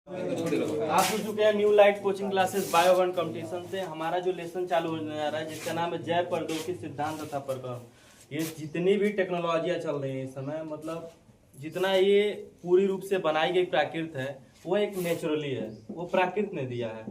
आप जुड़ चुके हैं new light coaching classes bio one competition से। हमारा जो लेसन चालू होने जा रहा है जिसका नाम है जय पर्दों की सिद्धांत तथा प्रकरण। ये जितनी भी टेक्नोलॉजियाँ चल रही हैं इस समय, मतलब जितना ये पूरी रूप से बनाई गई प्राकृत है वो एक नेचुरली है, वो प्राकृत ने दिया है।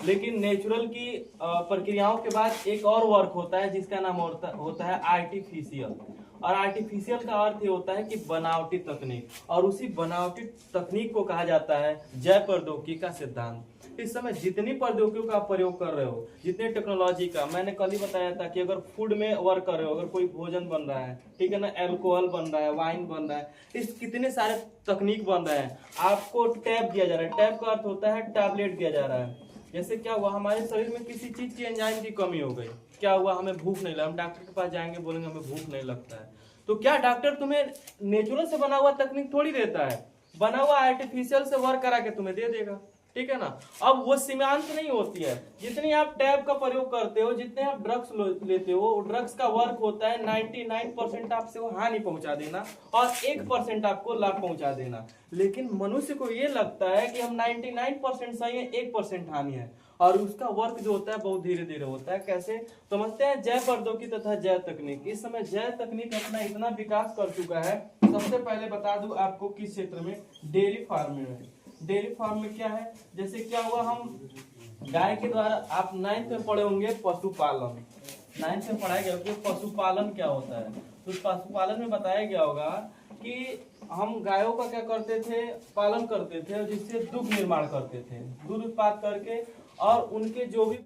लेकिन नेचुरल की प्रक्रियाओं के बाद एक और वर्क होता है जिसका नाम होता है आर्टिफिशियल। और आर्टिफिशियल का अर्थ ये होता है कि बनावटी तकनीक, और उसी बनावटी तकनीक को कहा जाता है जैव प्रौद्योगिकी का सिद्धांत। इस समय जितनी प्रौद्योगिकियों का आप प्रयोग कर रहे हो, जितने टेक्नोलॉजी का, मैंने कल ही बताया था कि अगर फूड में वर्क कर रहे हो, अगर कोई भोजन बन रहा है, ठीक है ना, एल्कोहल बन रहा है, वाइन बन रहा है, इस कितने सारे तकनीक बन रहे हैं। आपको टैब दिया जा रहा है, टैब का अर्थ होता है टैबलेट दिया जा रहा है। जैसे क्या हुआ, हमारे शरीर में किसी चीज की एंजाइम की कमी हो गई, क्या हुआ, हमें भूख नहीं लगा, हम डॉक्टर के पास जाएंगे, बोलेंगे हमें भूख नहीं लगता है, तो क्या डॉक्टर तुम्हें नेचुरल से बना हुआ तकनीक थोड़ी देता है, बना हुआ आर्टिफिशियल से वर्क करा के तुम्हें दे देगा, ठीक है ना। अब वो सीमांत नहीं होती है। जितनी आप टैब का प्रयोग करते हो, जितने आप ड्रग्स लेते हो, ड्रग्स का वर्क होता है 99% आपसे वो हानि पहुंचा देना और 1% आपको लाभ पहुंचा देना। लेकिन मनुष्य को ये लगता है कि हम 99% सही है, 1% हानि है, और उसका वर्क जो होता है बहुत धीरे धीरे होता है। कैसे समझते हैं, जैव प्रौद्योगिकी तथा जैव तकनीक। इस समय जैव तकनीक अपना इतना विकास कर चुका है। सबसे पहले बता दूं आपको किस क्षेत्र में, डेयरी फार्म में। डेयरी फार्म में क्या है, जैसे क्या हुआ, हम गाय के द्वारा, आप 9th में पढ़े होंगे पशुपालन, 9th में पढ़ाया गया कि पशुपालन क्या होता है। तो पशुपालन में बताया गया होगा कि हम गायों का क्या करते थे, पालन करते थे, और जिससे दुग्ध निर्माण करते थे, दूध उत्पाद करके, और उनके जो भी